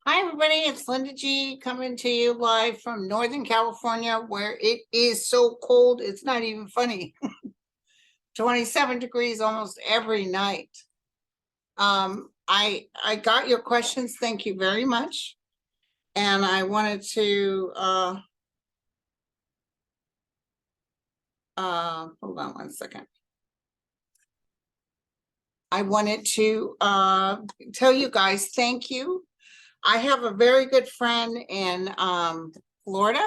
Hi, everybody. It's Linda G coming to you live from Northern California, where it is so cold. It's not even funny. 27 degrees almost every night. I got your questions. Thank you very much. And I wanted to hold on one second. I wanted to tell you guys thank you. I have a very good friend in Florida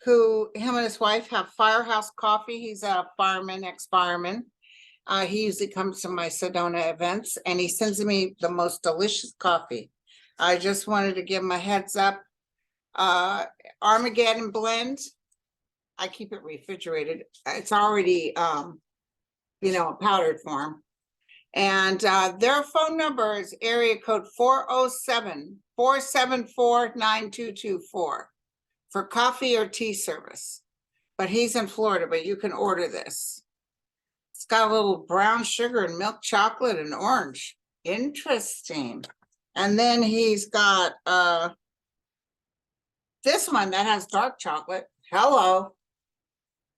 who him and his wife have Firehouse Coffee. He's a fireman, ex-fireman. He usually comes to my Sedona events and he sends me the most delicious coffee. I just wanted to give him a heads up. Armageddon blend. I keep it refrigerated. It's already powdered form. And their phone number is area code 407-474-9224 for coffee or tea service. But he's in Florida, but you can order this. It's got a little brown sugar and milk chocolate and orange. Interesting. And then he's got this one that has dark chocolate. Hello.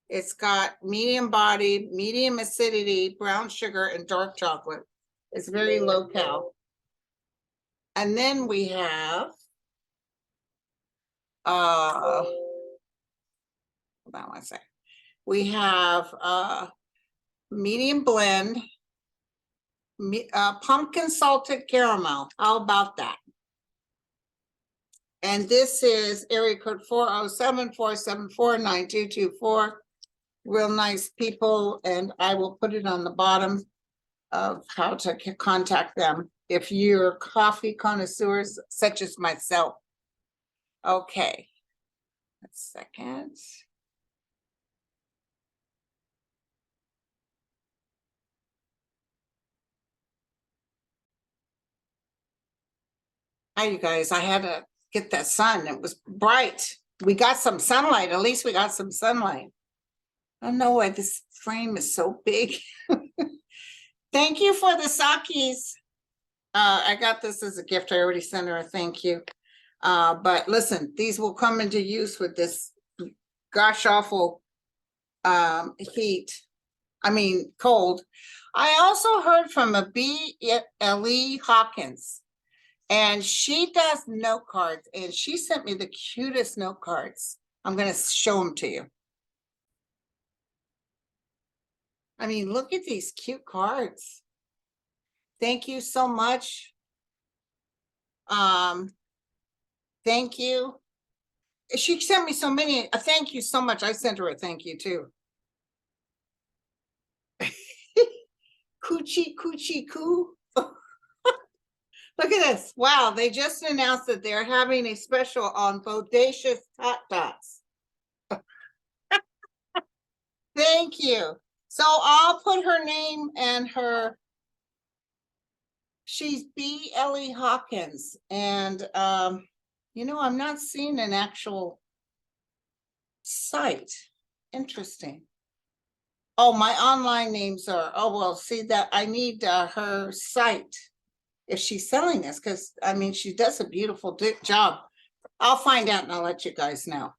It's got medium bodied, medium acidity, brown sugar, and dark chocolate. It's very low cal. And then we have hold on one second. We have medium blend, pumpkin salted caramel. How about that? And this is area code 407-474-9224. Real nice people, and I will put it on the bottom of how to contact them if you're coffee connoisseurs such as myself. Okay, a second. Hi, you guys. I had to get that sun. It was bright. We got some sunlight. At least we got some sunlight. I don't know why this frame is so big. Thank you for the sakis. I got this as a gift. I already sent her a thank you. But listen, these will come into use with this gosh awful heat. I mean, cold. I also heard from a B.L.E. Hawkins, and she does note cards, and she sent me the cutest note cards. I'm going to show them to you. I mean, look at these cute cards. Thank you so much. Thank you. She sent me so many. Thank you so much. I sent her a thank you too. Coochie coochie coo. Look at this. Wow, they just announced that they're having a special on bodacious hot dogs. Thank you. So I'll put her name and her. She's B.L.E. Hawkins, and I'm not seeing an actual site. Interesting. Oh, my online names are. Oh well, see that I need her site if she's selling this, because I mean she does a beautiful job. I'll find out and I'll let you guys know.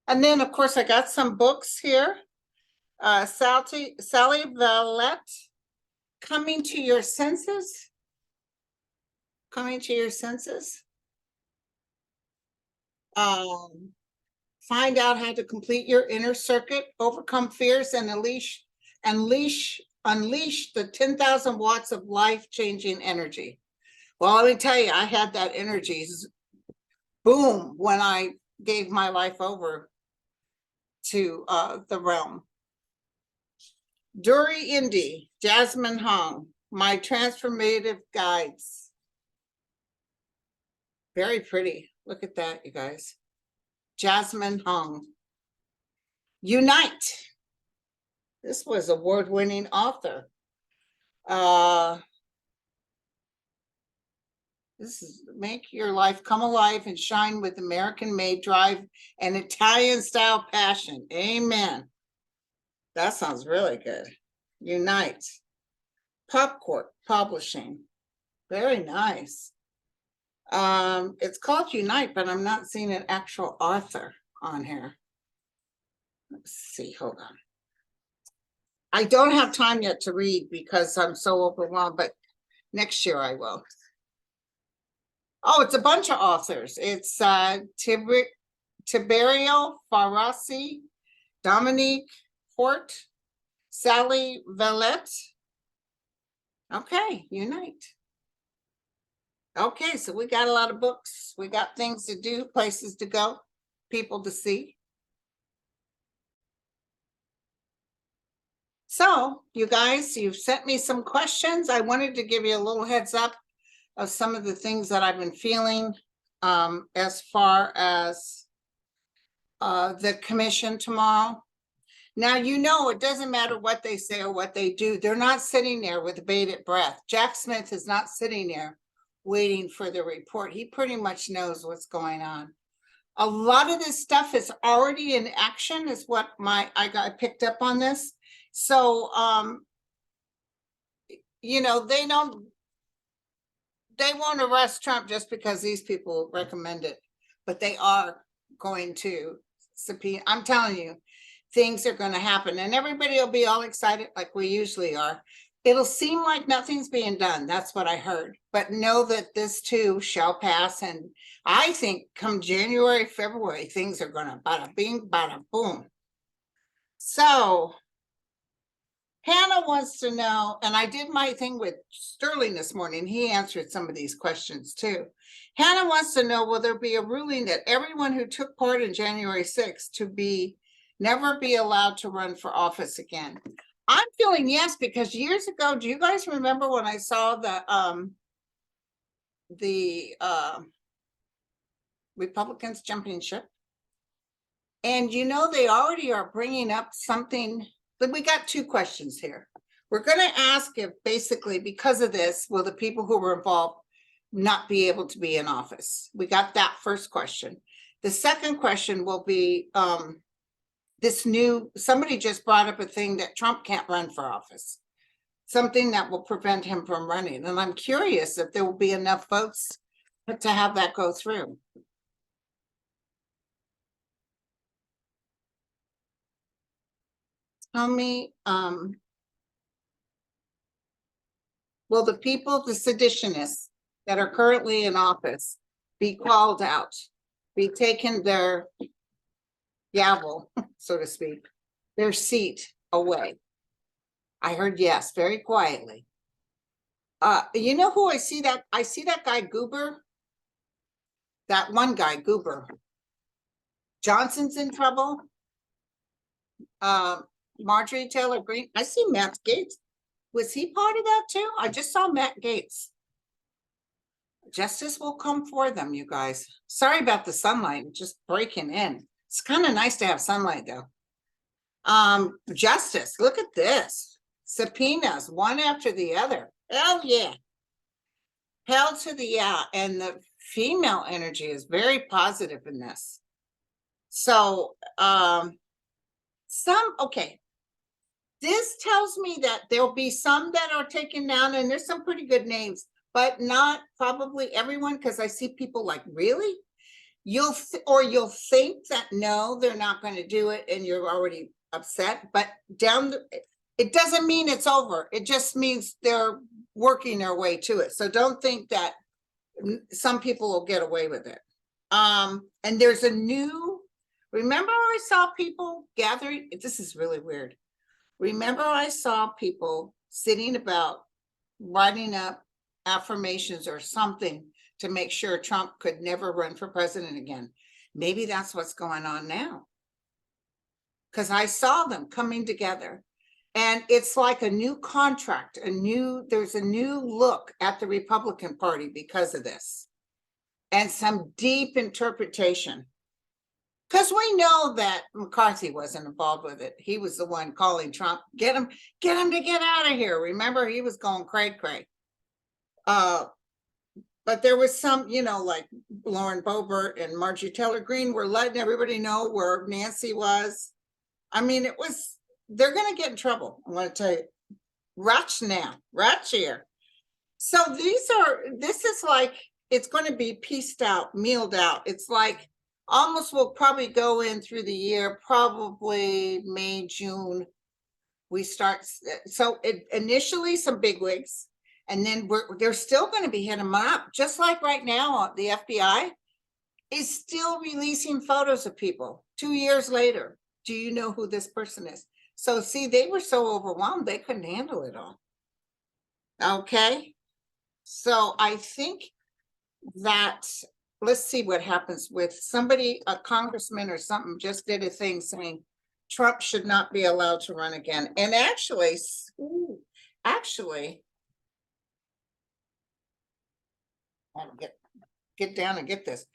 And then of course I got some books here. Sally Valette, Coming to Your Senses. Coming to Your Senses. Find out how to complete your inner circuit, overcome fears, and unleash the 10,000 watts of life-changing energy. Well, let me tell you, I had that energy boom when I gave my life over to the realm. Duri Indy, Jasmine Hong, My Transformative Guides. Very pretty. Look at that, you guys. Jasmine Hong. Unite. This was award-winning author. This is Make Your Life Come Alive and Shine with American-Made Drive and Italian-Style Passion. Amen. That sounds really good. Unite. Popcorn Publishing. Very nice. It's called Unite, but I'm not seeing an actual author on here. Let's see, hold on. I don't have time yet to read because I'm so overwhelmed, but next year I will. Oh, it's a bunch of authors. It's Tiberio Farasi, Dominique Hort, Sally Vallette. Okay, Unite. Okay, so we got a lot of books. We got things to do, places to go, people to see. So, you guys, you've sent me some questions. I wanted to give you a little heads up of some of the things that I've been feeling as far as the commission tomorrow. Now, you know, it doesn't matter what they say or what they do. They're not sitting there with bated breath. Jack Smith is not sitting there waiting for the report. He pretty much knows what's going on. A lot of this stuff is already in action, is what I picked up on this. So, you know, they won't arrest Trump just because these people recommend it, but they are going to subpoena. I'm telling you, things are going to happen and everybody will be all excited like we usually are. It'll seem like nothing's being done. That's what I heard, but know that this too shall pass. And I think come January, February, things are going to bada bing, bada boom. So Hannah wants to know, and I did my thing with Sterling this morning. He answered some of these questions too. Hannah wants to know, will there be a ruling that everyone who took part in January 6th to never be allowed to run for office again? I'm feeling yes, because years ago, do you guys remember when I saw the Republicans jumping ship? And you know, they already are bringing up something. But we got two questions here. We're going to ask if basically because of this, will the people who were involved not be able to be in office? We got that first question. The second question will be somebody just brought up a thing that Trump can't run for office, something that will prevent him from running. And I'm curious if there will be enough votes to have that go through. Tell me, will the people, the seditionists that are currently in office, be called out, be taken their gavel, so to speak, their seat away? I heard yes, very quietly. You know who I see that? I see that guy Goober. That one guy, Goober. Johnson's in trouble. Marjorie Taylor Greene. I see Matt Gaetz. Was he part of that too? I just saw Matt Gaetz. Justice will come for them, you guys. Sorry about the sunlight, just breaking in. It's kind of nice to have sunlight though. Justice, look at this. Subpoenas, one after the other. Oh yeah. Hell to the yeah. And the female energy is very positive in this. So, okay. This tells me that there'll be some that are taken down, and there's some pretty good names, but not probably everyone, because I see people like, really? You'll think that no, they're not going to do it, and you're already upset. But it doesn't mean it's over. It just means they're working their way to it. So don't think that some people will get away with it. And there's a new. Remember, I saw people gathering. This is really weird. Remember, I saw people sitting about writing up affirmations or something to make sure Trump could never run for president again. Maybe that's what's going on now. Because I saw them coming together. And it's like a new contract, there's a new look at the Republican Party because of this. And some deep interpretation. Because we know that McCarthy wasn't involved with it. He was the one calling Trump, get him to get out of here. Remember, he was going cray. But there was some, like Lauren Boebert and Marjorie Taylor Greene were letting everybody know where Nancy was. I mean, they're going to get in trouble. I want to tell you, Ratchier. So this is like, it's going to be pieced out, mealed out. It's like almost will probably go in through the year, probably May, June. We start, so initially some bigwigs, and then they're still going to be hitting them up, just like right now, the FBI is still releasing photos of people 2 years later. Do you know who this person is? So see, they were so overwhelmed, they couldn't handle it all. Okay. So I think that, let's see what happens with somebody, a congressman or something just did a thing saying Trump should not be allowed to run again. And actually, I'll get down and get this.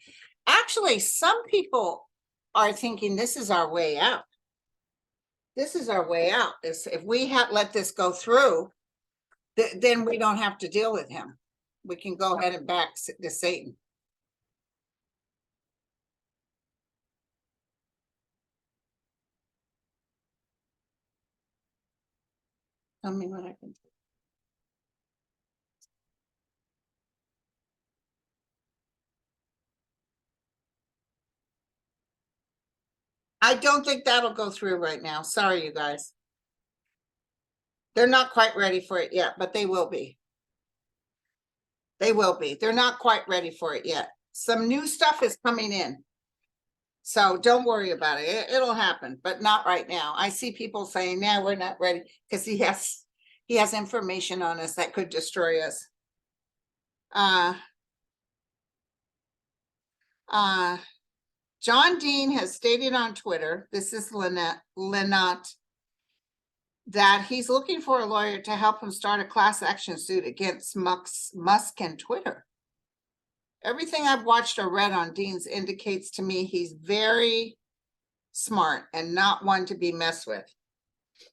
Actually, some people are thinking this is our way out. This is our way out. If we had let this go through, then we don't have to deal with him. We can go ahead and back to Satan. Tell me what I can do. I don't think that'll go through right now. Sorry, you guys. They're not quite ready for it yet, but they will be. They will be. They're not quite ready for it yet. Some new stuff is coming in. So don't worry about it. It'll happen, but not right now. I see people saying, "No, we're not ready," because he has information on us that could destroy us. John Dean has stated on Twitter, this is Lynette, that he's looking for a lawyer to help him start a class action suit against Musk and Twitter. Everything I've watched or read on Dean's indicates to me he's very smart and not one to be messed with.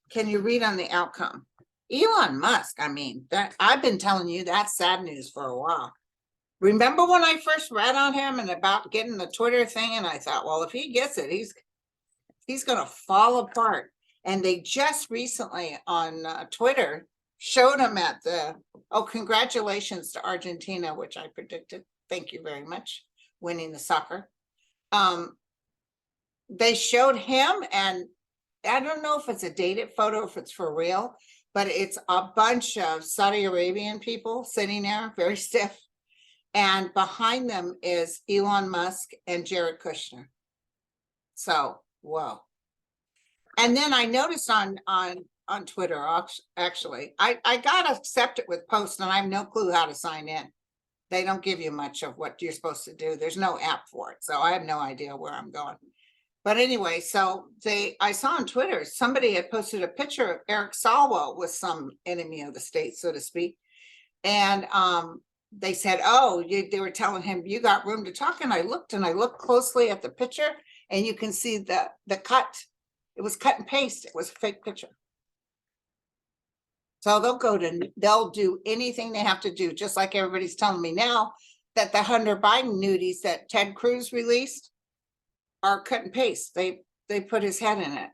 Can you read on the outcome? Elon Musk, I mean, that I've been telling you that's sad news for a while. Remember when I first read on him and about getting the Twitter thing, and I thought, well, if he gets it, he's going to fall apart. And they just recently on Twitter showed him at the, oh, congratulations to Argentina, which I predicted. Thank you very much, winning the soccer. They showed him, and I don't know if it's a dated photo, if it's for real, but it's a bunch of Saudi Arabian people sitting there, very stiff. And behind them is Elon Musk and Jared Kushner. So, whoa. And then I noticed on Twitter, actually, I got accepted with posts, and I have no clue how to sign in. They don't give you much of what you're supposed to do. There's no app for it. So I have no idea where I'm going. But anyway, so I saw on Twitter, somebody had posted a picture of Eric Swalwell with some enemy of the state, so to speak. And they said, oh, they were telling him, you got room to talk. And I looked closely at the picture, and you can see the cut. It was cut and paste. It was a fake picture. So they'll do anything they have to do, just like everybody's telling me now that the Hunter Biden nudies that Ted Cruz released are cut and paste. They put his head in it,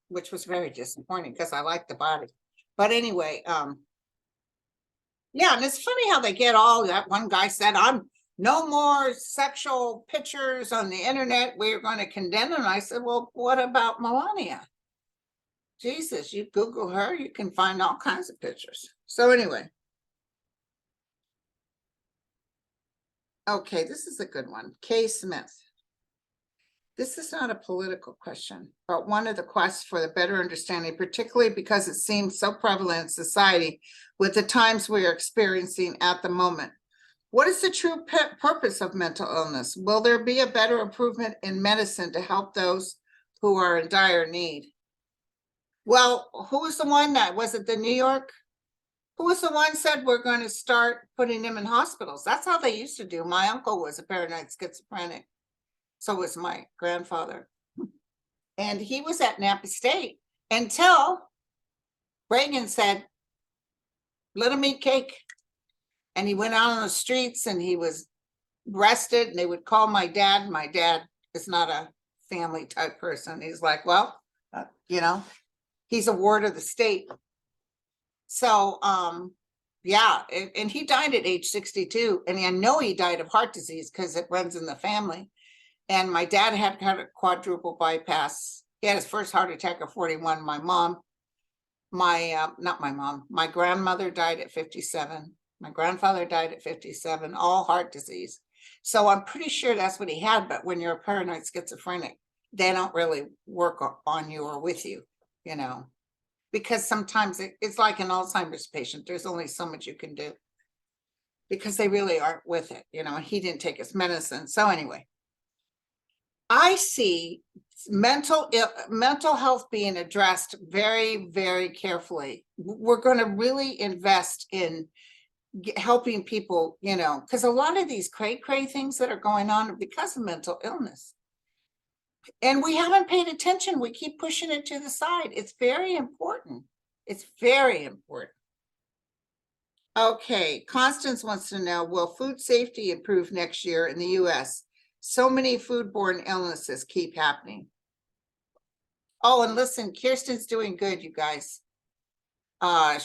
which was very disappointing because I like the body. But anyway, yeah, and it's funny how they get all that. One guy said, I'm no more sexual pictures on the internet. We're going to condemn them. I said, well, what about Melania? Jesus, you Google her, you can find all kinds of pictures. So anyway. Okay, this is a good one. Kay Smith. This is not a political question, but one of the quests for the better understanding, particularly because it seems so prevalent in society with the times we are experiencing at the moment. What is the true purpose of mental illness? Will there be a better improvement in medicine to help those who are in dire need? Well, who was the one that, was it the New York? Who was the one said we're going to start putting them in hospitals? That's how they used to do. My uncle was a paranoid schizophrenic. So was my grandfather. And he was at Napa State until Reagan said, let him eat cake. And he went out on the streets and he was arrested, and they would call my dad. My dad is not a family type person. He's like, well, you know, he's a ward of the state. So, yeah, and he died at age 62, and I know he died of heart disease because it runs in the family. And my dad had a quadruple bypass. He had his first heart attack at 41. My mom, not my mom, my grandmother died at 57. My grandfather died at 57, all heart disease. So I'm pretty sure that's what he had. But when you're a paranoid schizophrenic, they don't really work on you or with you, you know, because sometimes it's like an Alzheimer's patient. There's only so much you can do because they really aren't with it, you know. He didn't take his medicine. So anyway, I see mental health being addressed very, very carefully. We're going to really invest in helping people, you know, because a lot of these cray things that are going on are because of mental illness. And we haven't paid attention. We keep pushing it to the side. It's very important. It's very important. Okay, Constance wants to know, will food safety improve next year in the US? So many foodborne illnesses keep happening. Oh, and listen, Kirsten's doing good, you guys.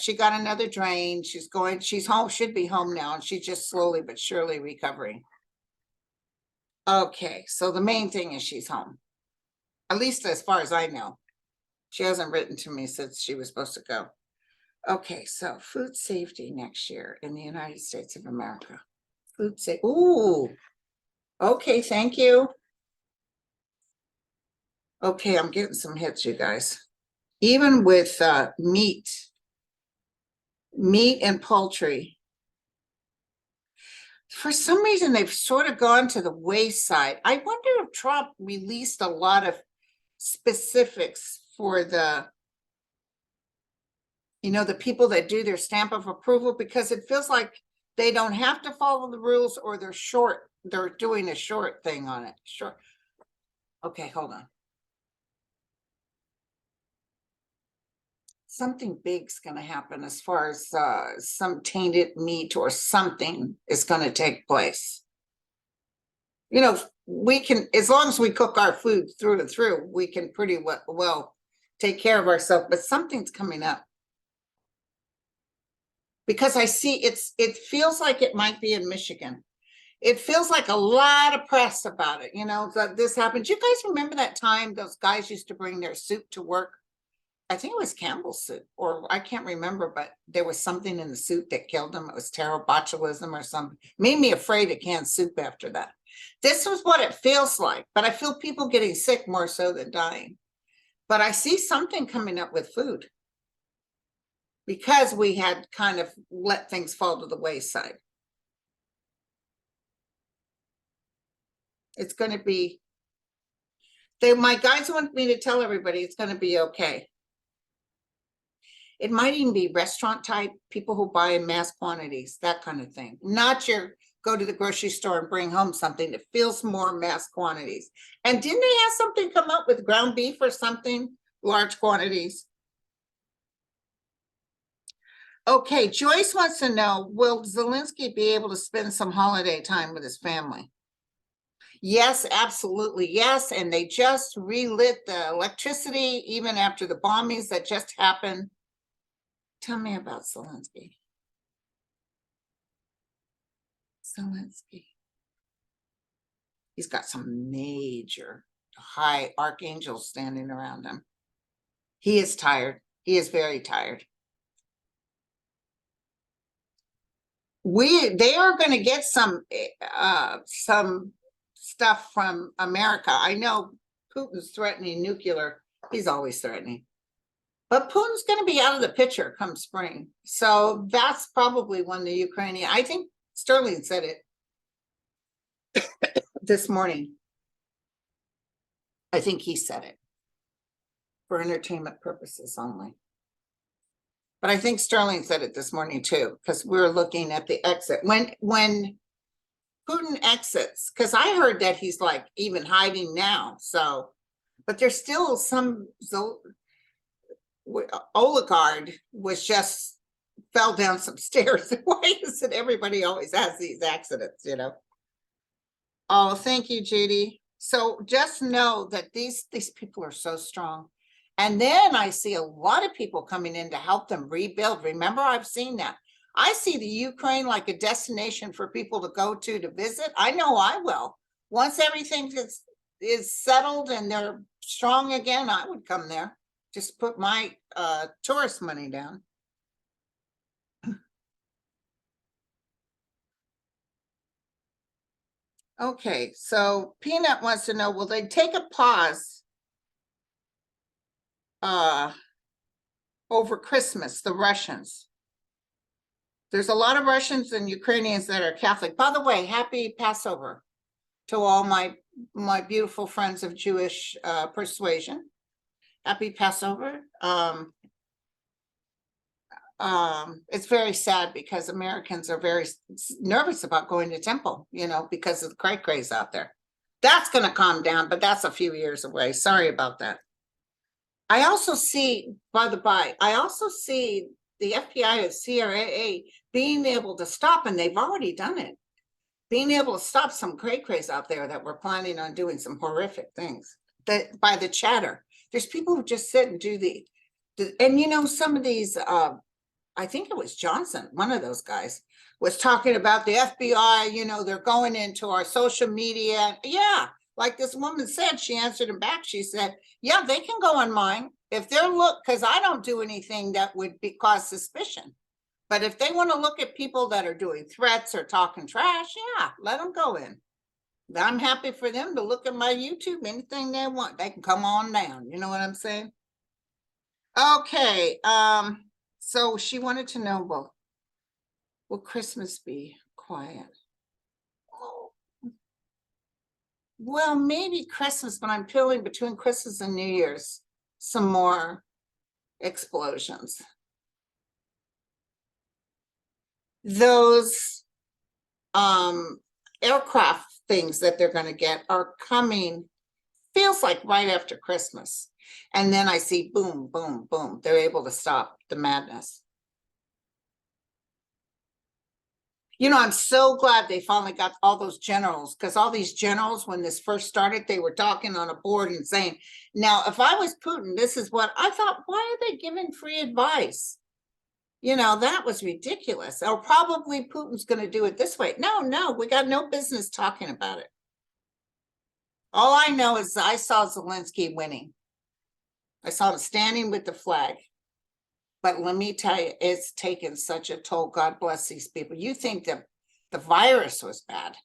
She got another drain. She's home, should be home now, and she's just slowly but surely recovering. Okay, so the main thing is she's home. At least as far as I know. She hasn't written to me since she was supposed to go. Okay, so food safety next year in the United States of America. Food safety. Ooh. Okay, thank you. Okay, I'm getting some hits, you guys. Even with meat and poultry, for some reason they've sort of gone to the wayside. I wonder if Trump released a lot of specifics for the, you know, the people that do their stamp of approval, because it feels like they don't have to follow the rules, or they're doing a short thing on it. Sure. Okay, hold on. Something big's going to happen as far as some tainted meat or something is going to take place. You know, we can, as long as we cook our food through and through, we can pretty well take care of ourselves, but something's coming up. Because I see it feels like it might be in Michigan. It feels like a lot of press about it, you know, that this happened. Do you guys remember that time those guys used to bring their soup to work? I think it was Campbell's soup, or I can't remember, but there was something in the soup that killed them. It was terrible botulism or something. Made me afraid of canned soup after that. This was what it feels like, but I feel people getting sick more so than dying. But I see something coming up with food because we had kind of let things fall to the wayside. It's going to be, my guys want me to tell everybody it's going to be okay. It might even be restaurant type, people who buy in mass quantities, that kind of thing. Not your go to the grocery store and bring home something that feels more mass quantities. And didn't they have something come up with ground beef or something, large quantities? Okay, Joyce wants to know, will Zelensky be able to spend some holiday time with his family? Yes, absolutely, yes. And they just relit the electricity even after the bombings that just happened. Tell me about Zelensky. Zelensky. He's got some major high archangels standing around him. He is tired. He is very tired. They are going to get some stuff from America. I know Putin's threatening nuclear. He's always threatening. But Putin's going to be out of the picture come spring. So that's probably when the Ukrainian, I think Sterling said it this morning. I think he said it for entertainment purposes only. But I think Sterling said it this morning too, because we're looking at the exit. When Putin exits, because I heard that he's like even hiding now. So, but there's still some oligarch was just fell down some stairs. Why is it everybody always has these accidents, you know? Oh, thank you, Judy. So just know that these people are so strong. And then I see a lot of people coming in to help them rebuild. Remember, I've seen that. I see the Ukraine like a destination for people to go to visit. I know I will. Once everything is settled and they're strong again, I would come there. Just put my tourist money down. Okay, so Peanut wants to know, will they take a pause over Christmas, the Russians? There's a lot of Russians and Ukrainians that are Catholic. By the way, happy Passover to all my beautiful friends of Jewish persuasion. Happy Passover. It's very sad because Americans are very nervous about going to temple, you know, because of the cray craze out there. That's going to calm down, but that's a few years away. Sorry about that. I also see, by the by, I also see the FBI and CRA being able to stop, and they've already done it, being able to stop some cray craze out there that were planning on doing some horrific things. That by the chatter, there's people who just sit and do and you know, some of these, I think it was Johnson, one of those guys, was talking about the FBI, you know, they're going into our social media. Yeah, like this woman said, she answered him back. She said, yeah, they can go on mine if they're because I don't do anything that would cause suspicion. But if they want to look at people that are doing threats or talking trash, yeah, let them go in. I'm happy for them to look at my YouTube, anything they want. They can come on down. You know what I'm saying? Okay. So she wanted to know, well, will Christmas be quiet? Oh, well, maybe Christmas, but I'm feeling between Christmas and New Year's, some more explosions. Those aircraft things that they're going to get are coming, feels like right after Christmas. And then I see boom, boom, boom. They're able to stop the madness. You know, I'm so glad they finally got all those generals, because all these generals, when this first started, they were talking on a board and saying, now, if I was Putin, this is what I thought. Why are they giving free advice? You know, that was ridiculous. Or probably Putin's going to do it this way. No, we got no business talking about it. All I know is I saw Zelensky winning. I saw him standing with the flag. But let me tell you, it's taken such a toll. God bless these people. You think that the virus was bad.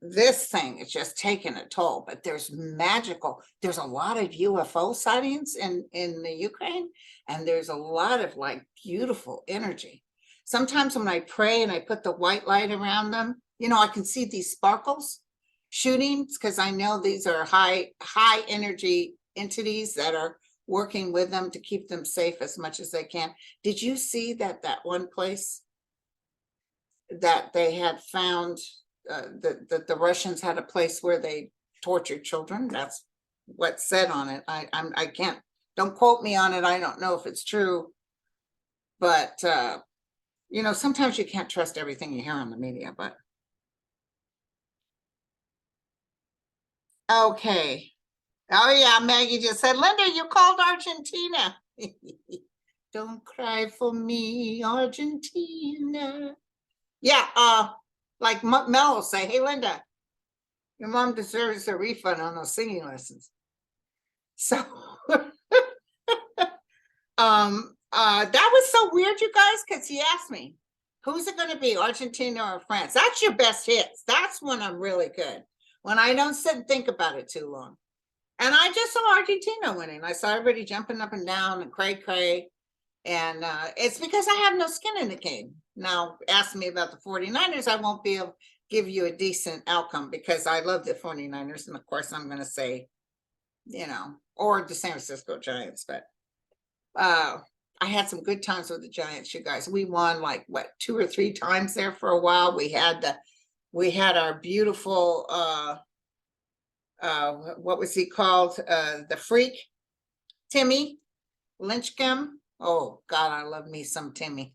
This thing is just taking a toll, but there's a lot of UFO sightings in the Ukraine, and there's a lot of like beautiful energy. Sometimes when I pray and I put the white light around them, you know, I can see these sparkles shootings, because I know these are high energy entities that are working with them to keep them safe as much as they can. Did you see that one place that they had found that the Russians had a place where they tortured children? That's what's said on it. I can't, don't quote me on it. I don't know if it's true, but you know, sometimes you can't trust everything you hear on the media. But okay. Oh yeah, Maggie just said, Linda, you called Argentina. Don't cry for me, Argentina. Yeah, like Mel will say, hey, Linda, your mom deserves a refund on those singing lessons. So, that was so weird, you guys, because he asked me, who's it going to be, Argentina or France? That's your best hits. That's when I'm really good, when I don't sit and think about it too long. And I just saw Argentina winning. I saw everybody jumping up and down and cray. And it's because I have no skin in the game. Now, ask me about the 49ers. I won't be able to give you a decent outcome because I love the 49ers. And of course, I'm going to say, you know, or the San Francisco Giants. But I had some good times with the Giants, you guys. We won like, what, 2 or 3 times there for a while. We had our beautiful, what was he called? The Freak, Timmy Lynchcomb. Oh God, I love me some Timmy.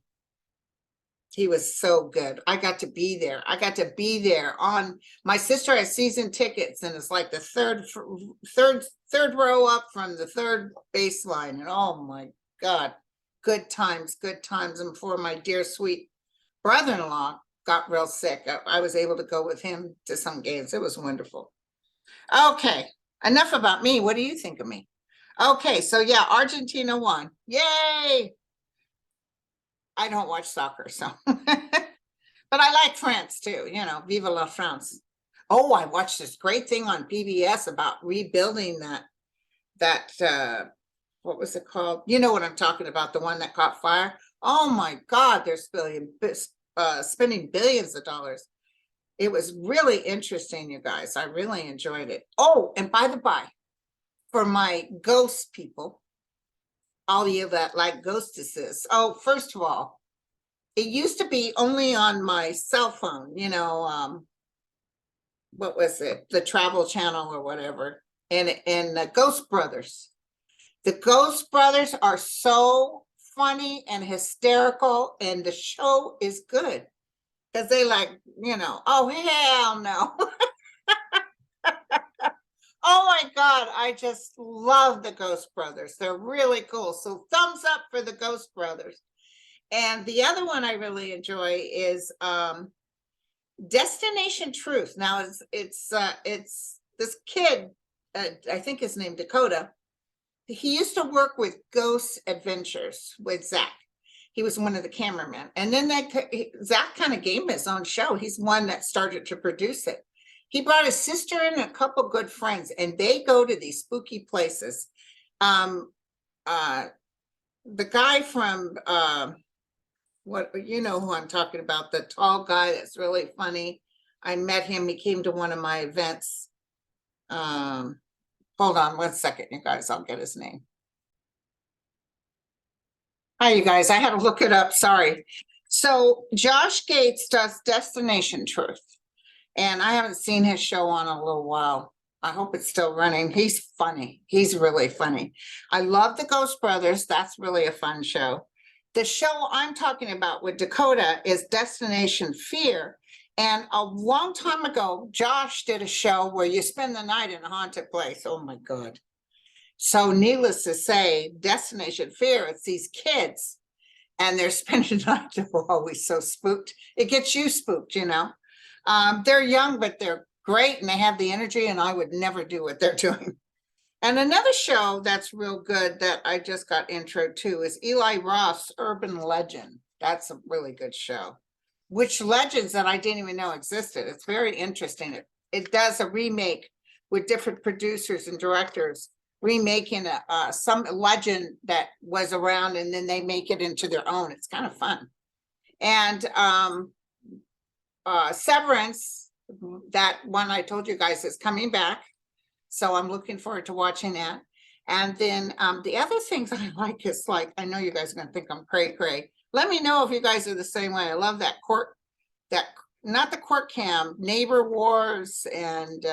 He was so good. I got to be there. I got to be there on my sister has season tickets, and it's like the third row up from the third baseline. And oh my God, good times, good times. And before my dear sweet brother-in-law got real sick, I was able to go with him to some games. It was wonderful. Okay, enough about me. What do you think of me? Okay, so yeah, Argentina won. Yay! I don't watch soccer, so but I like France too, you know, Viva la France. Oh, I watched this great thing on PBS about rebuilding that what was it called? You know what I'm talking about, the one that caught fire. Oh my God, they're spending billions of dollars. It was really interesting, you guys. I really enjoyed it. Oh, and by the by, for my ghost people, all of you that like ghostesses. Oh, first of all, it used to be only on my cell phone, you know, what was it? The Travel Channel or whatever. And the Ghost Brothers. The Ghost Brothers are so funny and hysterical, and the show is good. Because they like, you know, oh, hell no. Oh my God, I just love the Ghost Brothers. They're really cool. So thumbs up for the Ghost Brothers. And the other one I really enjoy is Destination Truth. Now it's this kid, I think his name Dakota. He used to work with Ghost Adventures with Zach. He was one of the cameramen. And then Zach kind of gave him his own show. He's one that started to produce it. He brought his sister and a couple good friends, and they go to these spooky places. The guy from what, you know who I'm talking about, the tall guy that's really funny. I met him. He came to one of my events. Hold on 1 second, you guys. I'll get his name. Hi, you guys. I had to look it up. Sorry. So Josh Gates does Destination Truth, and I haven't seen his show on a little while. I hope it's still running. He's funny. He's really funny. I love the Ghost Brothers. That's really a fun show. The show I'm talking about with Dakota is Destination Fear. And a long time ago, Josh did a show where you spend the night in a haunted place. Oh my God. So needless to say, Destination Fear, it's these kids and they're spending the night. They're always so spooked. It gets you spooked, you know. They're young, but they're great and they have the energy, and I would never do what they're doing. And another show that's real good that I just got intro to is Eli Roth's Urban Legend. That's a really good show. Which legends that I didn't even know existed. It's very interesting. It does a remake with different producers and directors, remaking some legend that was around, and then they make it into their own. It's kind of fun. And Severance, that one I told you guys is coming back. So I'm looking forward to watching that. And then the other things I like is, like, I know you guys are going to think I'm cray. Let me know if you guys are the same way. I love that not the court cam, Neighbor Wars, and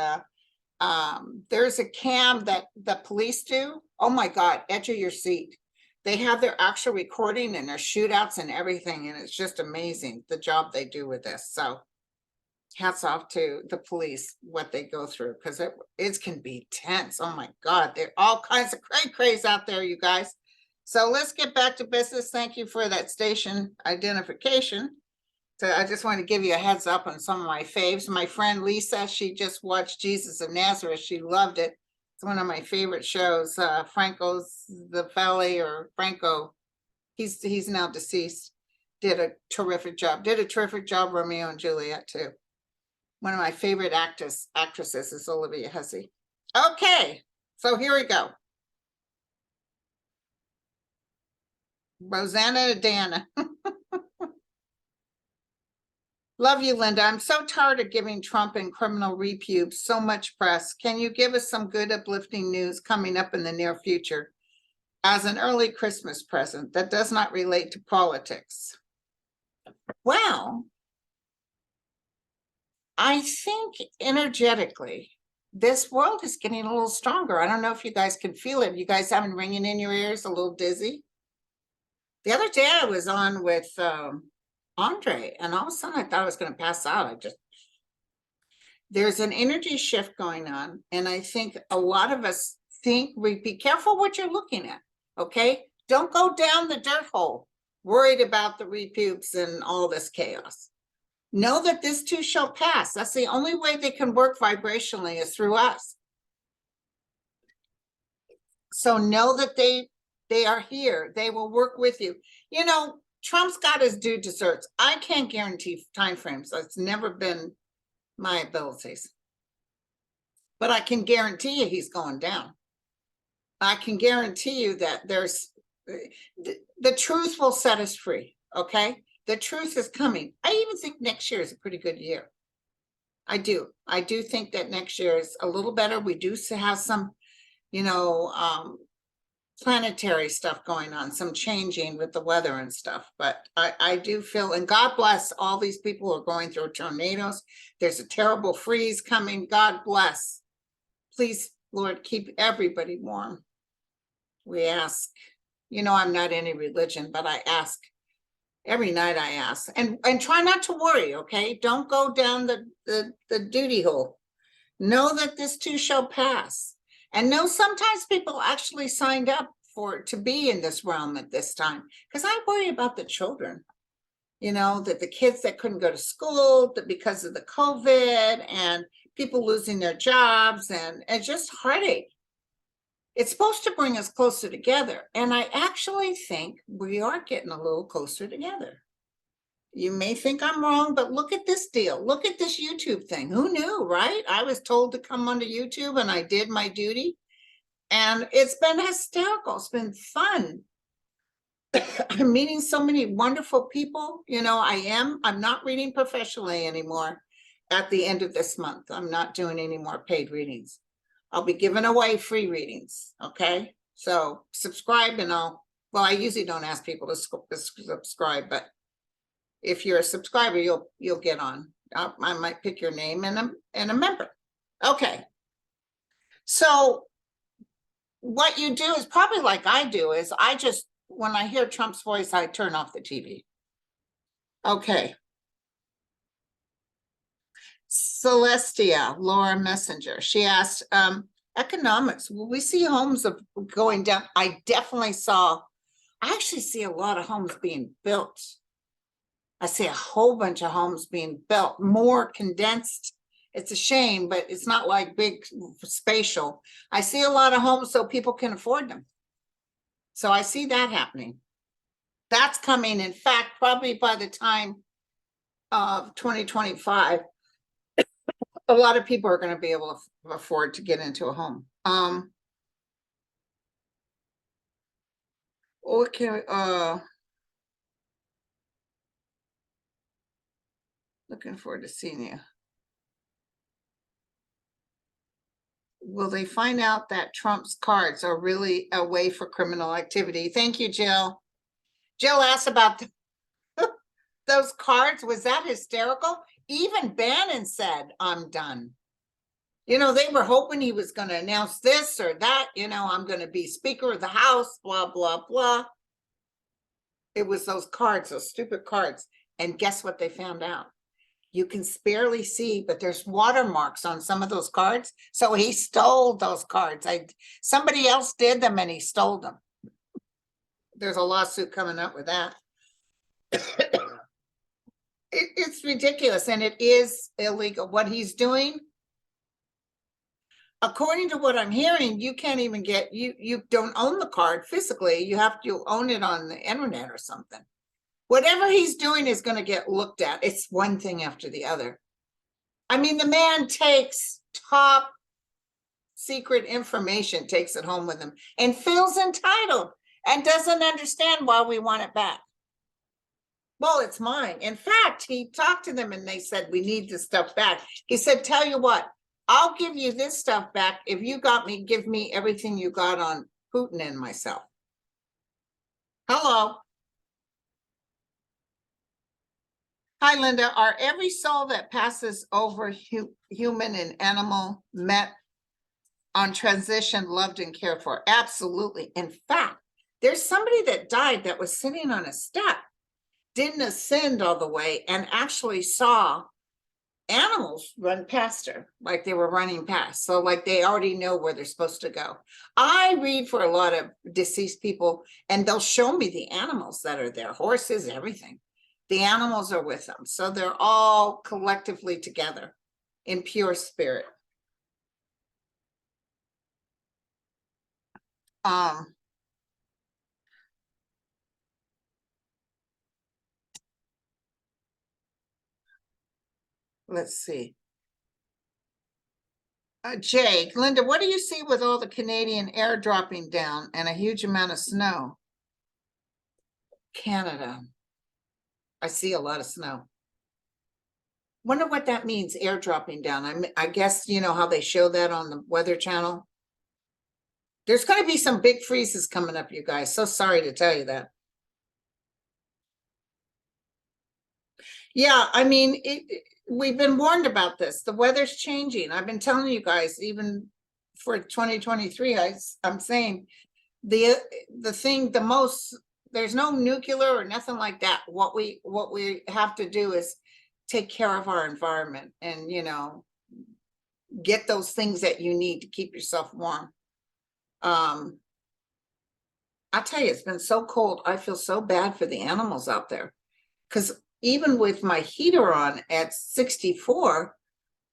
there's a cam that the police do. Oh my God, edge of your seat. They have their actual recording and their shootouts and everything, and it's just amazing the job they do with this. So hats off to the police, what they go through, because it can be tense. Oh my God, there are all kinds of craze out there, you guys. So let's get back to business. Thank you for that station identification. So I just want to give you a heads up on some of my faves. My friend Lisa, she just watched Jesus of Nazareth. She loved it. It's one of my favorite shows. Franco's the Valley, or Franco, he's now deceased, did a terrific job. Romeo and Juliet too. One of my favorite actresses is Olivia Hussey. Okay, so here we go. Rosanna Dana. Love you, Linda. I'm so tired of giving Trump and criminal repubes so much press. Can you give us some good uplifting news coming up in the near future as an early Christmas present that does not relate to politics? Well, I think energetically, this world is getting a little stronger. I don't know if you guys can feel it. You guys having ringing in your ears, a little dizzy? The other day I was on with Andre, and all of a sudden I thought I was going to pass out. There's an energy shift going on, and I think a lot of us think, be careful what you're looking at, okay? Don't go down the dirt hole, worried about the repubes and all this chaos. Know that this too shall pass. That's the only way they can work vibrationally is through us. So know that they are here. They will work with you. You know, Trump's got his due desserts. I can't guarantee timeframes. That's never been my abilities. But I can guarantee you he's going down. I can guarantee you that there's the truth will set us free. Okay. The truth is coming. I even think next year is a pretty good year. I do think that next year is a little better. We do have some, you know, planetary stuff going on, some changing with the weather and stuff. But I do feel, and God bless all these people who are going through tornadoes. There's a terrible freeze coming. God bless. Please, Lord, keep everybody warm. We ask, you know, I'm not any religion, but I ask every night. I ask, and try not to worry. Okay. Don't go down the duty hole. Know that this too shall pass. And know sometimes people actually signed up to be in this realm at this time, because I worry about the children, you know, that the kids that couldn't go to school that because of the COVID and people losing their jobs and just heartache. It's supposed to bring us closer together. And I actually think we are getting a little closer together. You may think I'm wrong, but look at this deal. Look at this YouTube thing. Who knew, right? I was told to come onto YouTube and I did my duty. And it's been hysterical. It's been fun. I'm meeting so many wonderful people. You know, I'm not reading professionally anymore at the end of this month. I'm not doing any more paid readings. I'll be giving away free readings. Okay. So subscribe and I usually don't ask people to subscribe, but if you're a subscriber, you'll get on. I might pick your name and a member. Okay. So what you do is probably like I do is when I hear Trump's voice, I turn off the TV. Okay. Celestia, Laura Messenger. She asked, economics, will we see homes going down? I actually see a lot of homes being built. I see a whole bunch of homes being built, more condensed. It's a shame, but it's not like big spatial. I see a lot of homes so people can afford them. So I see that happening. That's coming. In fact, probably by the time of 2025, a lot of people are going to be able to afford to get into a home. Okay. Looking forward to seeing you. Will they find out that Trump's cards are really a way for criminal activity? Thank you, Jill. Jill asked about those cards. Was that hysterical? Even Bannon said, I'm done. You know, they were hoping he was going to announce this or that. You know, I'm going to be Speaker of the House, blah, blah, blah. It was those cards, those stupid cards. And guess what they found out? You can barely see, but there's watermarks on some of those cards. So he stole those cards. Somebody else did them and he stole them. There's a lawsuit coming up with that. It's ridiculous, and it is illegal. What he's doing, according to what I'm hearing, you can't even you don't own the card physically. You have to own it on the internet or something. Whatever he's doing is going to get looked at. It's one thing after the other. I mean, the man takes top secret information, takes it home with him, and feels entitled and doesn't understand why we want it back. Well, it's mine. In fact, he talked to them and they said, we need this stuff back. He said, tell you what, I'll give you this stuff back if you give me everything you got on Putin and myself. Hello. Hi, Linda. Are every soul that passes over human and animal met on transition, loved and cared for? Absolutely. In fact, there's somebody that died that was sitting on a step didn't ascend all the way and actually saw animals run past her, like they were running past. So like they already know where they're supposed to go. I read for a lot of deceased people, and they'll show me the animals that are there, horses, everything. The animals are with them. So they're all collectively together in pure spirit. Let's see. Jake, Linda, what do you see with all the Canadian air dropping down and a huge amount of snow? Canada. I see a lot of snow. Wonder what that means, air dropping down. I guess you know how they show that on the Weather Channel. There's going to be some big freezes coming up, you guys. So sorry to tell you that. Yeah, I mean, we've been warned about this. The weather's changing. I've been telling you guys, even for 2023, I'm saying the thing, the most, there's no nuclear or nothing like that. What we have to do is take care of our environment and, you know, get those things that you need to keep yourself warm. I'll tell you, it's been so cold. I feel so bad for the animals out there, because even with my heater on at 64,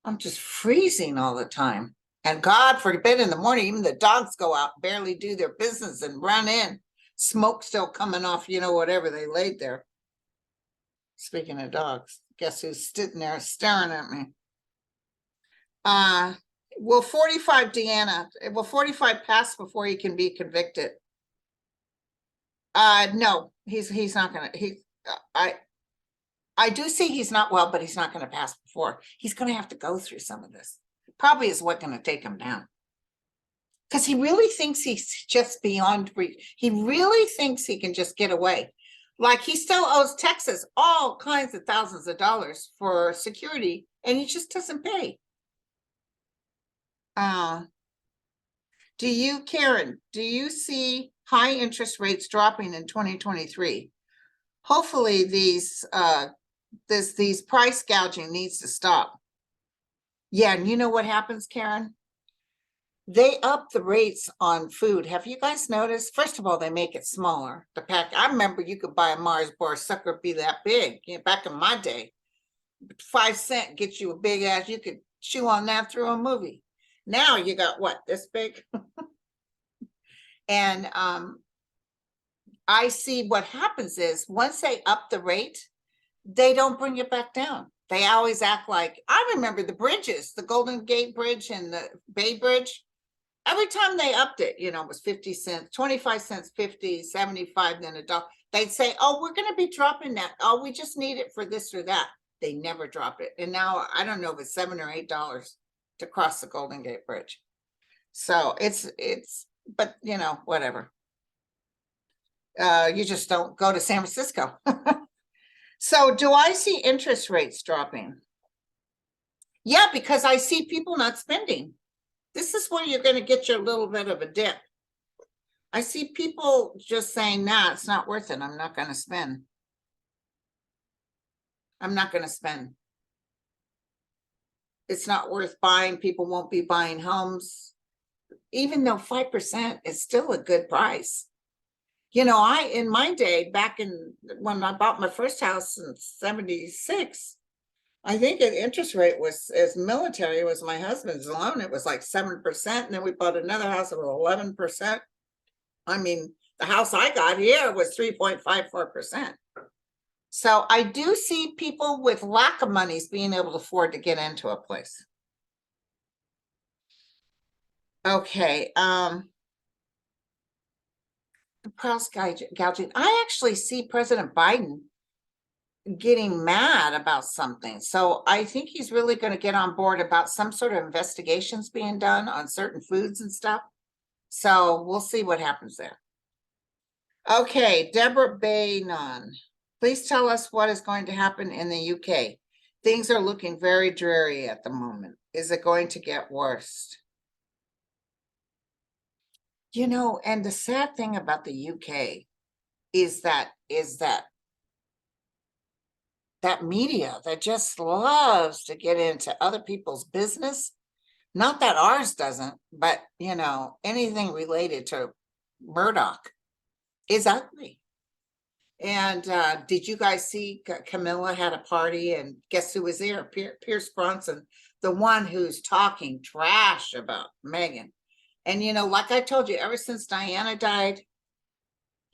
I'm just freezing all the time. And God forbid in the morning, even the dogs go out, barely do their business and run in. Smoke still coming off, you know, whatever they laid there. Speaking of dogs, guess who's sitting there staring at me? Will 45, Deanna, will 45 pass before he can be convicted? No, he's not gonna, I do see he's not well, but he's not going to pass before. He's going to have to go through some of this. Probably is what going to take him down. Because he really thinks he's just beyond reach. He really thinks he can just get away. Like he still owes Texas all kinds of thousands of dollars for security, and he just doesn't pay. Karen, do you see high interest rates dropping in 2023? Hopefully these price gouging needs to stop. Yeah, and you know what happens, Karen? They up the rates on food. Have you guys noticed? First of all, they make it smaller. The pack. I remember you could buy a Mars bar sucker be that big. You know, back in my day, 5 cent gets you a big ass. You could chew on that through a movie. Now you got what, this big? And I see what happens is once they up the rate, they don't bring it back down. They always act like, I remember the bridges, the Golden Gate Bridge and the Bay Bridge. Every time they upped it, you know, it was 50 cents, 25 cents, 50, 75, then $1. They'd say, oh, we're going to be dropping that. Oh, we just need it for this or that. They never drop it. And now I don't know if it's $7 or $8 to cross the Golden Gate Bridge. So but you know, whatever. You just don't go to San Francisco. So do I see interest rates dropping? Yeah, because I see people not spending. This is where you're going to get your little bit of a dip. I see people just saying, nah, it's not worth it. I'm not going to spend. I'm not going to spend. It's not worth buying. People won't be buying homes. Even though 5% is still a good price. You know, in my day, back when I bought my first house in 76, I think the interest rate was, as military was my husband's loan, it was like 7%. And then we bought another house that was 11%. I mean, the house I got here was 3.54%. So I do see people with lack of monies being able to afford to get into a place. Okay. The price gouging. I actually see President Biden getting mad about something. So I think he's really going to get on board about some sort of investigations being done on certain foods and stuff. So we'll see what happens there. Okay, Deborah Baynon, please tell us what is going to happen in the UK. Things are looking very dreary at the moment. Is it going to get worse? You know, and the sad thing about the UK is that that media that just loves to get into other people's business. Not that ours doesn't, but anything related to Murdoch is ugly. And did you guys see Camilla had a party, and guess who was there? Pierce Bronson, the one who's talking trash about Meghan. And like I told you, ever since Diana died,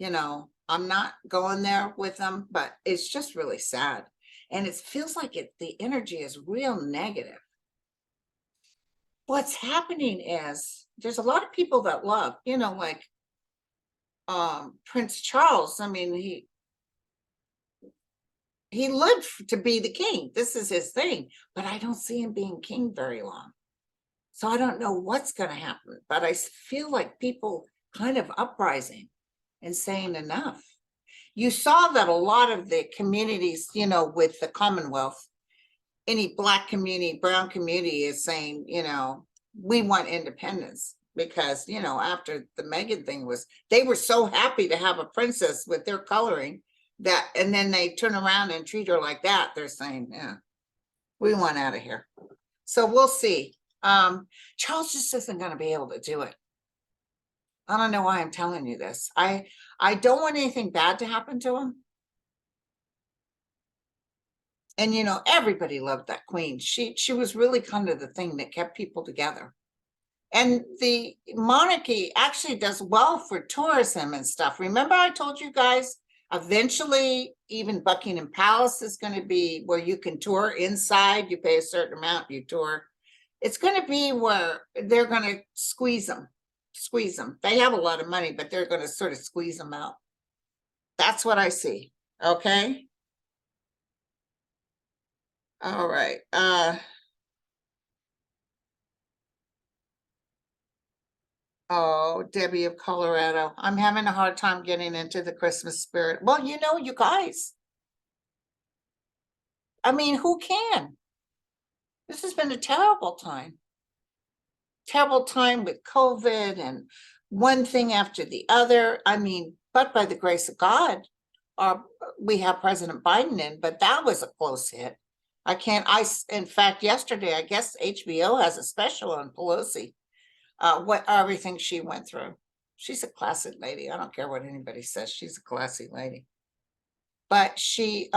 I'm not going there with them, but it's just really sad. And it feels like the energy is real negative. What's happening is there's a lot of people that love, like Prince Charles. I mean, he lived to be the king. This is his thing, but I don't see him being king very long. So I don't know what's going to happen, but I feel like people kind of uprising and saying enough. You saw that a lot of the communities, with the Commonwealth, any Black community, brown community is saying, we want independence, because, after the Meghan thing they were so happy to have a princess with their coloring and then they turn around and treat her like that. They're saying, yeah, we want out of here. So we'll see. Charles just isn't going to be able to do it. I don't know why I'm telling you this. I don't want anything bad to happen to him. And everybody loved that queen. She was really kind of the thing that kept people together. And the monarchy actually does well for tourism and stuff. Remember I told you guys, eventually even Buckingham Palace is going to be where you can tour inside. You pay a certain amount, you tour. It's going to be where they're going to squeeze them. They have a lot of money, but they're going to sort of squeeze them out. That's what I see. Okay. All right. Oh, Debbie of Colorado. I'm having a hard time getting into the Christmas spirit. Well, you guys. I mean, who can? This has been a terrible time. Terrible time with COVID and one thing after the other. I mean, but by the grace of God, we have President Biden in, but that was a close hit. In fact, yesterday, I guess HBO has a special on Pelosi. What everything she went through. She's a classy lady. I don't care what anybody says. She's a classy lady. But she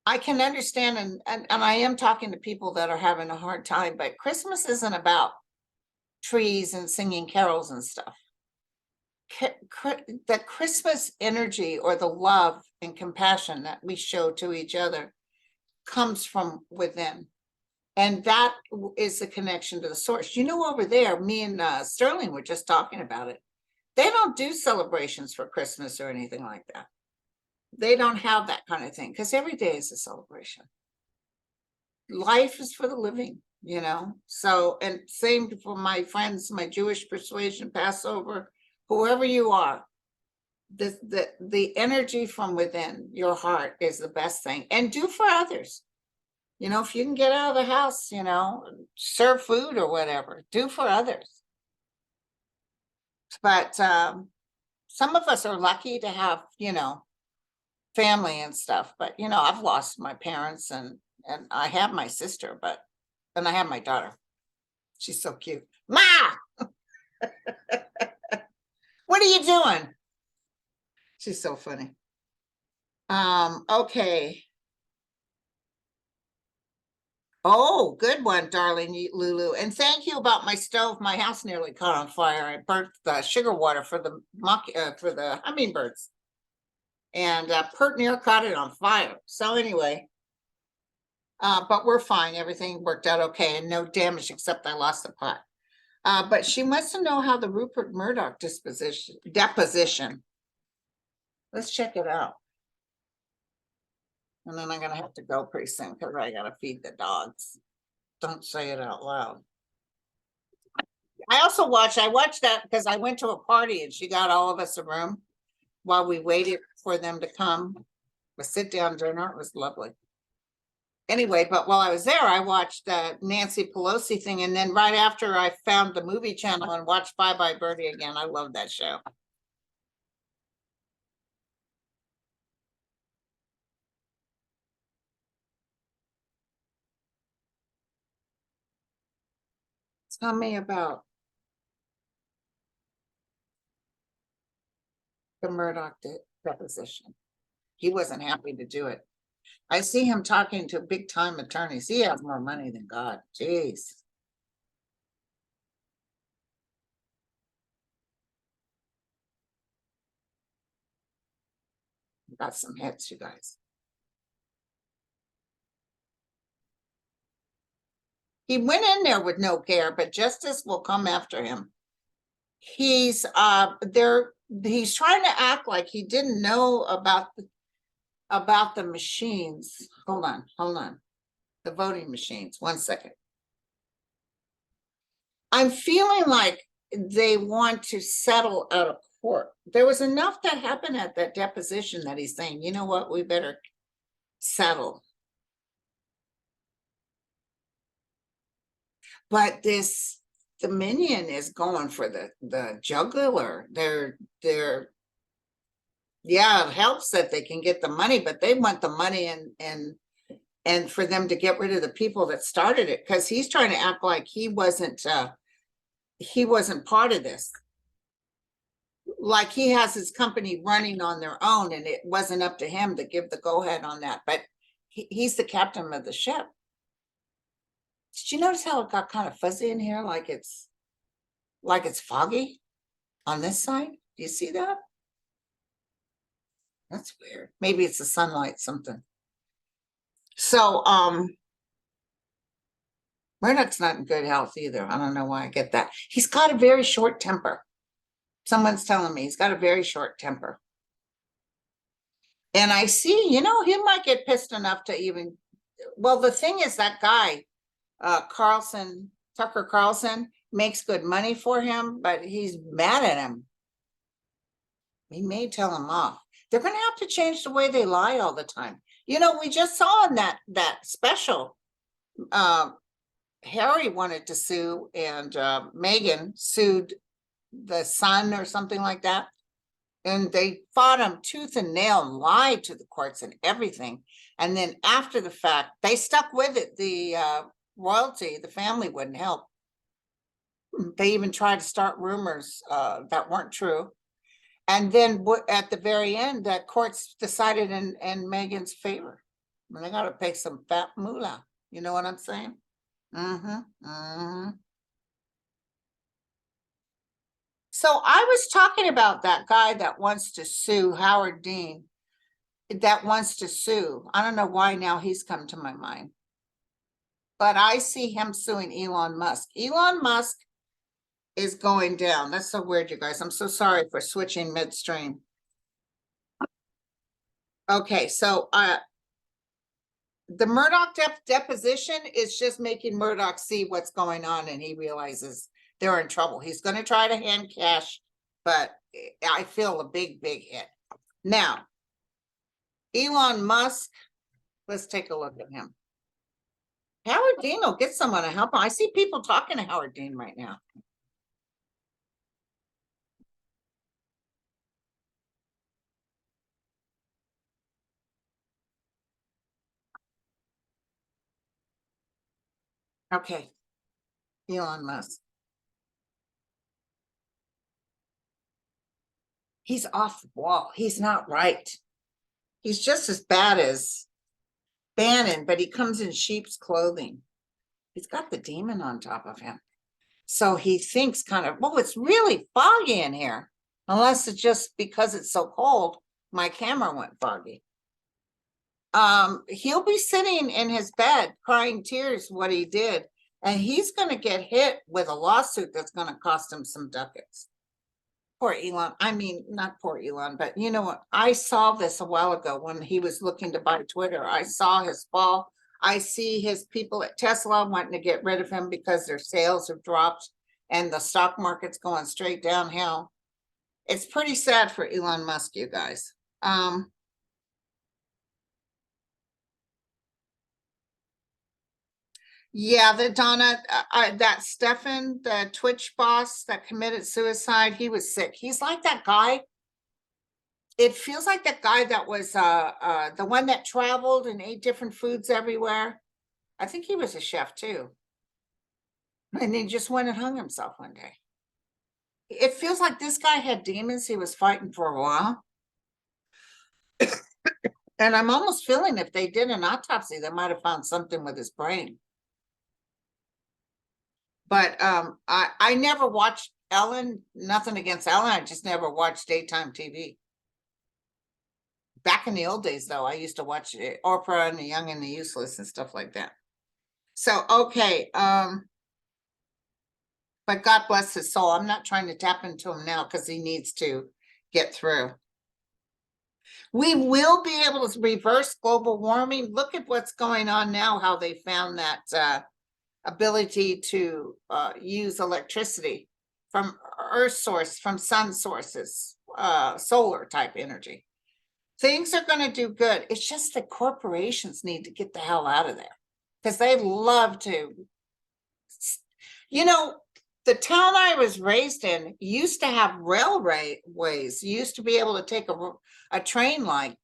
I can understand, and I am talking to people that are having a hard time, but Christmas isn't about trees and singing carols and stuff. The Christmas energy, or the love and compassion that we show to each other, comes from within. And that is the connection to the source. Over there, me and Sterling were just talking about it. They don't do celebrations for Christmas or anything like that. They don't have that kind of thing, because every day is a celebration. Life is for the living, So, and same for my friends, my Jewish persuasion, Passover, whoever you are. The energy from within your heart is the best thing. And do for others. If you can get out of the house, serve food or whatever, do for others. But some of us are lucky to have, family and stuff. But, I've lost my parents, and I have my sister, and I have my daughter. She's so cute. Ma! What are you doing? She's so funny. Okay. Oh, good one, darling Lulu. And thank you about my stove. My house nearly caught on fire. I burnt the sugar water for the hummingbirds. And pert near caught it on fire. So anyway, but we're fine. Everything worked out okay, and no damage except I lost the pot. But she wants to know how the Rupert Murdoch deposition. Let's check it out. And then I'm going to have to go pretty soon because I got to feed the dogs. Don't say it out loud. I watched that because I went to a party and she got all of us a room while we waited for them to come. A sit-down dinner. It was lovely. Anyway, but while I was there, I watched the Nancy Pelosi thing. And then right after, I found the movie channel and watched Bye Bye Birdie again. I love that show. Tell me about the Murdoch deposition. He wasn't happy to do it. I see him talking to big time attorneys. He has more money than God. Jeez. Got some hits, you guys. He went in there with no care, but justice will come after him. He's there. He's trying to act like he didn't know about the machines. Hold on. The voting machines. 1 second. I'm feeling like they want to settle out of court. There was enough that happened at that deposition that he's saying, you know what, we better settle. But this Dominion is going for the jugular. They're yeah, it helps that they can get the money, but they want the money and for them to get rid of the people that started it, because he's trying to act like he wasn't part of this. Like he has his company running on their own and it wasn't up to him to give the go-ahead on that, but he's the captain of the ship. Did you notice how it got kind of fuzzy in here? Like it's foggy on this side. Do you see that? That's weird. Maybe it's the sunlight, something. So, Murdoch's not in good health either. I don't know why I get that. He's got a very short temper. Someone's telling me he's got a very short temper. And I see, he might get pissed enough to even, well, the thing is that guy, Tucker Carlson, makes good money for him, but he's mad at him. He may tell him off. They're going to have to change the way they lie all the time. We just saw in that special, Harry wanted to sue and Meghan sued the Sun or something like that. And they fought him tooth and nail and lied to the courts and everything. And then after the fact, they stuck with it. The royalty, the family wouldn't help. They even tried to start rumors that weren't true. And then at the very end, the courts decided in Meghan's favor. They got to pay some fat moolah. You know what I'm saying? So I was talking about that guy that wants to sue Howard Dean, that wants to sue. I don't know why now he's come to my mind. But I see him suing Elon Musk. Elon Musk is going down. That's so weird, you guys. I'm so sorry for switching midstream. Okay, so the Murdoch deposition is just making Murdoch see what's going on, and he realizes they're in trouble. He's going to try to hand cash, but I feel a big hit. Now, Elon Musk, let's take a look at him. Howard Dean will get someone to help him. I see people talking to Howard Dean right now. Okay, Elon Musk. He's off the wall. He's not right. He's just as bad as Bannon, but he comes in sheep's clothing. He's got the demon on top of him. So he thinks kind of, well, it's really foggy in here. Unless it's just because it's so cold, my camera went foggy. He'll be sitting in his bed crying tears what he did. And he's going to get hit with a lawsuit that's going to cost him some ducats. Poor Elon. I mean, not poor Elon, but you know what? I saw this a while ago when he was looking to buy Twitter. I saw his fall. I see his people at Tesla wanting to get rid of him because their sales have dropped and the stock market's going straight downhill. It's pretty sad for Elon Musk, you guys. Yeah, the Donna, that Stefan, the Twitch boss that committed suicide, he was sick. He's like that guy. It feels like that guy that was the one that traveled and ate different foods everywhere. I think he was a chef too. And he just went and hung himself one day. It feels like this guy had demons he was fighting for a while. And I'm almost feeling if they did an autopsy, they might have found something with his brain. But I never watched Ellen, nothing against Ellen. I just never watched daytime TV. Back in the old days, though, I used to watch Oprah and the Young and the Useless and stuff like that. So, okay. But God bless his soul. I'm not trying to tap into him now because he needs to get through. We will be able to reverse global warming. Look at what's going on now, how they found that ability to use electricity from earth source, from sun sources, solar type energy. Things are going to do good. It's just that corporations need to get the hell out of there because they love to, you know, the town I was raised in used to have railways. You used to be able to take a train like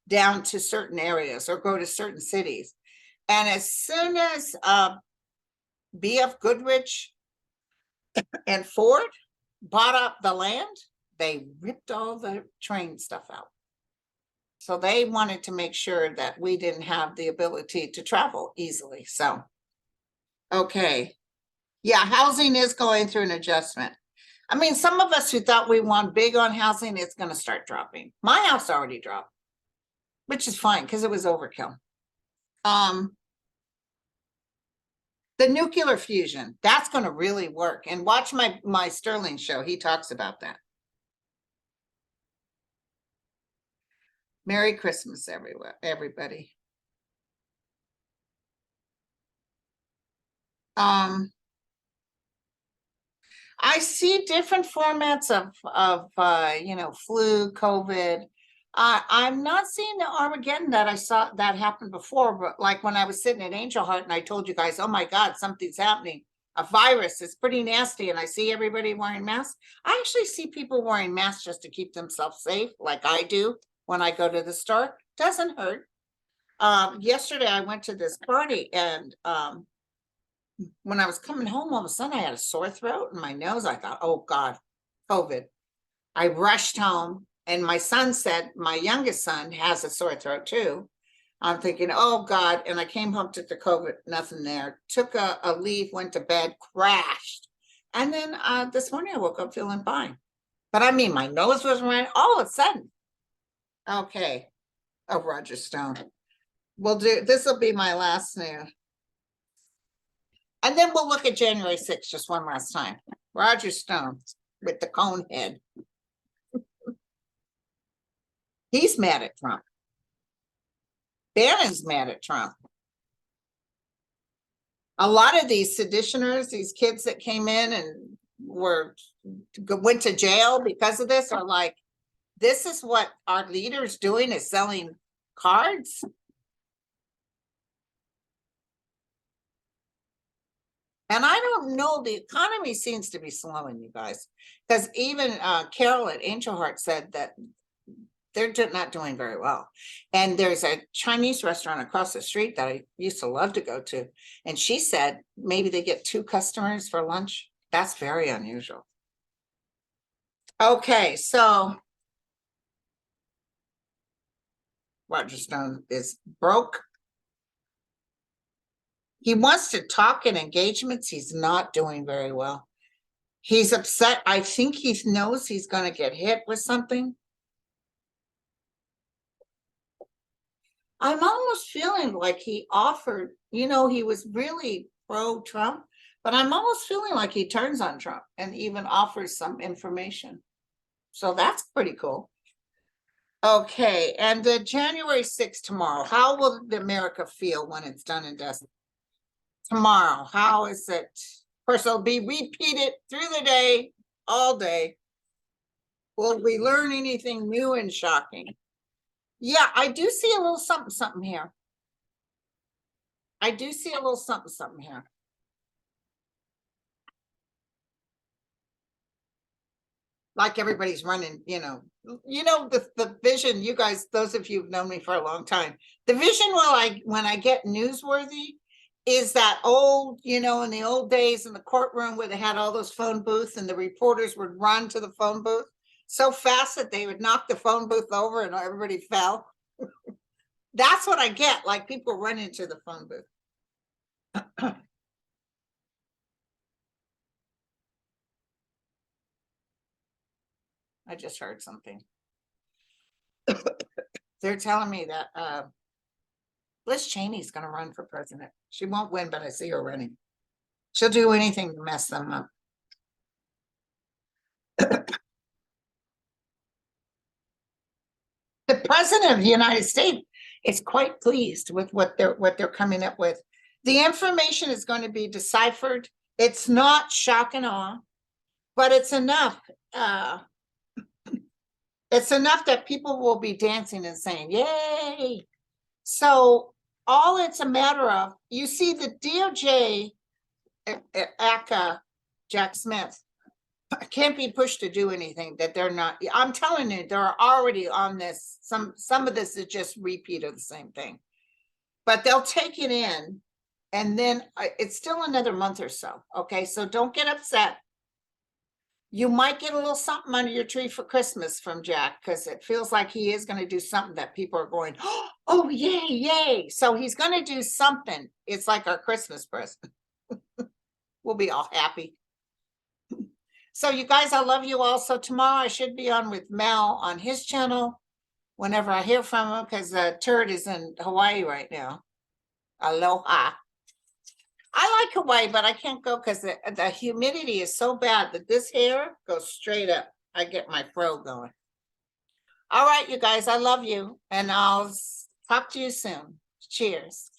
down to certain areas or go to certain cities. And as soon as BF Goodrich and Ford bought up the land, they ripped all the train stuff out. So they wanted to make sure that we didn't have the ability to travel easily. So, okay. Yeah, housing is going through an adjustment. I mean, some of us who thought we won big on housing, it's going to start dropping. My house already dropped, which is fine because it was overkill. The nuclear fusion, that's going to really work. And watch my Sterling show. He talks about that. Merry Christmas, everybody. I see different formats of flu, COVID. I'm not seeing the Armageddon that I saw that happened before, but like when I was sitting at Angel Heart and I told you guys, oh my God, something's happening. A virus is pretty nasty, and I see everybody wearing masks. I actually see people wearing masks just to keep themselves safe, like I do when I go to the store. Doesn't hurt. Yesterday I went to this party, and when I was coming home, all of a sudden I had a sore throat and my nose. I thought, oh God, COVID. I rushed home, and my son said, my youngest son has a sore throat too. I'm thinking, oh God. And I came home, took the COVID, nothing there. Took a leave, went to bed, crashed. And then this morning I woke up feeling fine. But I mean, my nose was running all of a sudden. Okay. Oh, Roger Stone. This will be my last now. And then we'll look at January 6th just one last time. Roger Stone with the cone head. He's mad at Trump. Bannon's mad at Trump. A lot of these seditioners, these kids that came in and went to jail because of this, are like, this is what our leaders doing, is selling cards. And I don't know, the economy seems to be slowing, you guys, because even Carol at Angel Heart said that they're not doing very well. And there's a Chinese restaurant across the street that I used to love to go to. And she said maybe they get 2 customers for lunch. That's very unusual. Okay, so Roger Stone is broke. He wants to talk in engagements. He's not doing very well. He's upset. I think he knows he's going to get hit with something. I'm almost feeling like he offered, he was really pro-Trump, but I'm almost feeling like he turns on Trump and even offers some information. So that's pretty cool. Okay, and January 6th tomorrow, how will America feel when it's done and dusted? Tomorrow, how is it? Of course, it'll be repeated through the day, all day. Will we learn anything new and shocking? Yeah, I do see a little something here. I do see a little something here. Like everybody's running, the vision, you guys, those of you who've known me for a long time, the vision when I get newsworthy is that old, you know, in the old days in the courtroom where they had all those phone booths and the reporters would run to the phone booth so fast that they would knock the phone booth over and everybody fell. That's what I get, like people run into the phone booth. I just heard something. They're telling me that Liz Cheney's gonna run for president. She won't win, but I see her running. She'll do anything to mess them up. The president of the United States is quite pleased with what they're coming up with. The information is going to be deciphered. It's not shock and awe, but it's enough. It's enough that people will be dancing and saying, yay. So all it's a matter of, you see the DOJ, ACA, Jack Smith, can't be pushed to do anything that they're not. I'm telling you, they're already on this. Some of this is just repeat of the same thing, but they'll take it in, and then it's still another month or so. Okay, so don't get upset. You might get a little something under your tree for Christmas from Jack, because it feels like he is going to do something that people are going, oh, yay, yay. So he's going to do something. It's like our Christmas present. We'll be all happy. So you guys, I love you all. So tomorrow I should be on with Mel on his channel whenever I hear from him, because the turd is in Hawaii right now. Aloha. I like Hawaii, but I can't go because the humidity is so bad that this hair goes straight up. I get my fro going. All right, you guys, I love you, and I'll talk to you soon. Cheers.